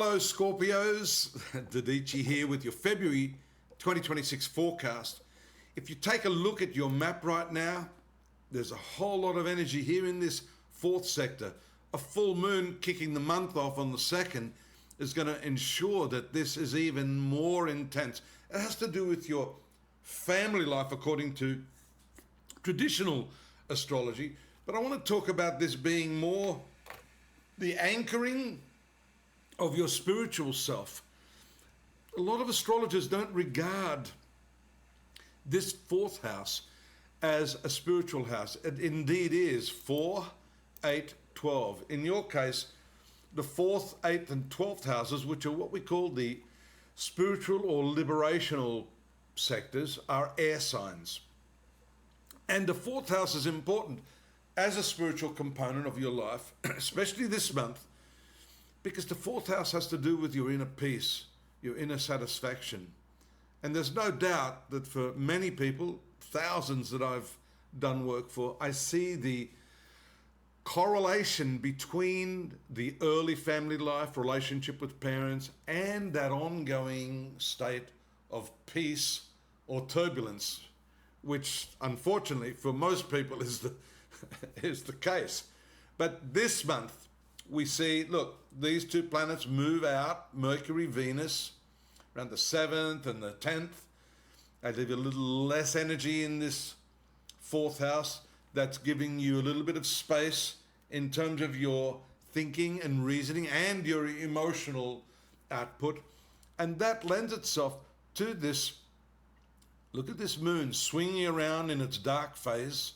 Hello Scorpios, Dadhichi here with your February 2026 forecast. If you take a look at your map right now, there's a whole lot of energy here in this fourth sector. A full moon kicking the month off on the 2nd is going to ensure that this is even more intense. It has to do with your family life according to traditional astrology, but I want to talk about this being more the anchoring of your spiritual self. A lot of astrologers don't regard this fourth house as a spiritual house. It indeed is 4, 8, 12. In your case, the 4th, 8th, and 12th houses, which are what we call the spiritual or liberational sectors, are air signs. And the 4th house is important as a spiritual component of your life, especially this month, because the 4th house has to do with your inner peace, your inner satisfaction. And there's no doubt that for many people, thousands that I've done work for, I see the correlation between the early family life, relationship with parents, and that ongoing state of peace or turbulence, which unfortunately for most people is the case. But this month, we see, look, these two planets move out, Mercury, Venus, around the 7th and the 10th. They leave a little less energy in this 4th house. That's giving you a little bit of space in terms of your thinking and reasoning and your emotional output. And that lends itself to this, look at this moon swinging around in its dark phase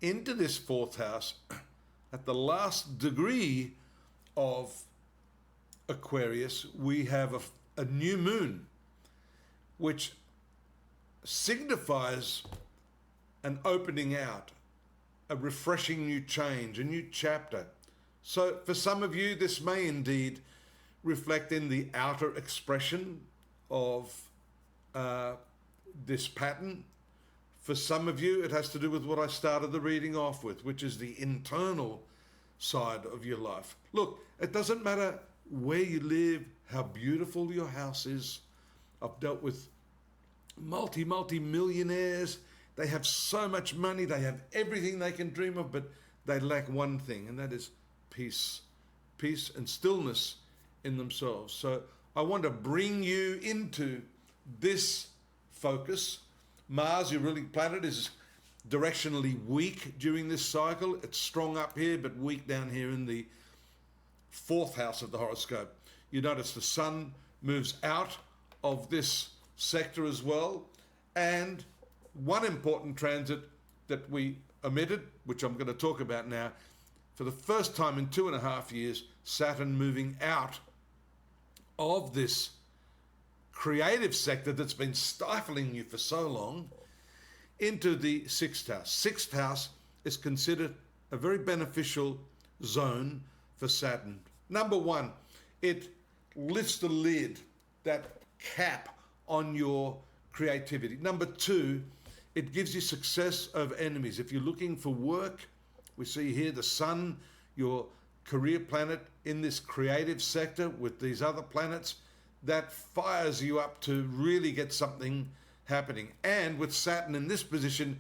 into this 4th house at the last degree of Aquarius. We have a new moon, which signifies an opening out, a refreshing new change, a new chapter. So for some of you, this may indeed reflect in the outer expression of this pattern. For some of you, it has to do with what I started the reading off with, which is the internal side of your life. Look, it doesn't matter where you live, how beautiful your house is. I've dealt with multi-millionaires. They have so much money, they have everything they can dream of, but they lack one thing, and that is peace and stillness in themselves. So I want to bring you into this focus. Mars, your ruling planet, is directionally weak during this cycle. It's strong up here, but weak down here in the 4th house of the horoscope. You notice the Sun moves out of this sector as well. And one important transit that we omitted, which I'm going to talk about now, for the first time in 2.5 years, Saturn moving out of this creative sector that's been stifling you for so long into the 6th house. 6th house is considered a very beneficial zone for Saturn. Number one, it lifts the lid, that cap on your creativity. Number two, it gives you success over enemies. If you're looking for work, we see here the Sun, your career planet, in this creative sector with these other planets, that fires you up to really get something happening. And with Saturn in this position,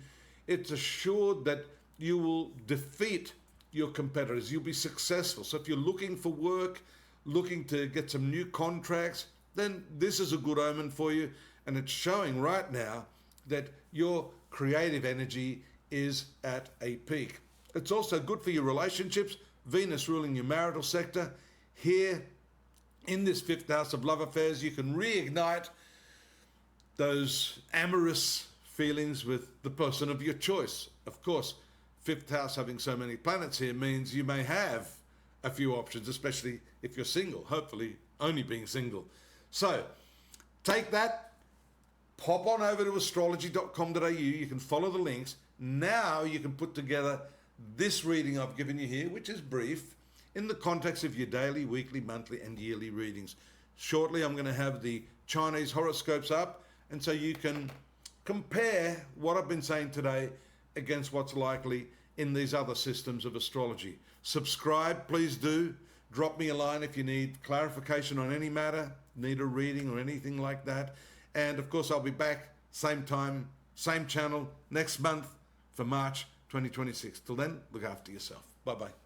it's assured that you will defeat your competitors. You'll be successful. So if you're looking for work, looking to get some new contracts, then this is a good omen for you. And it's showing right now that your creative energy is at a peak. It's also good for your relationships. Venus ruling your marital sector. Here in this 5th house of love affairs, you can reignite those amorous feelings with the person of your choice. Of course, 5th house having so many planets here means you may have a few options, especially if you're single, hopefully only being single. So take that, pop on over to astrology.com.au. You can follow the links. Now you can put together this reading I've given you here, which is brief, in the context of your daily, weekly, monthly, and yearly readings. Shortly, I'm going to have the Chinese horoscopes up, and so you can compare what I've been saying today against what's likely in these other systems of astrology. Subscribe, please do. Drop me a line if you need clarification on any matter, need a reading or anything like that. And of course, I'll be back same time, same channel next month for March 2026. Till then, look after yourself. Bye-bye.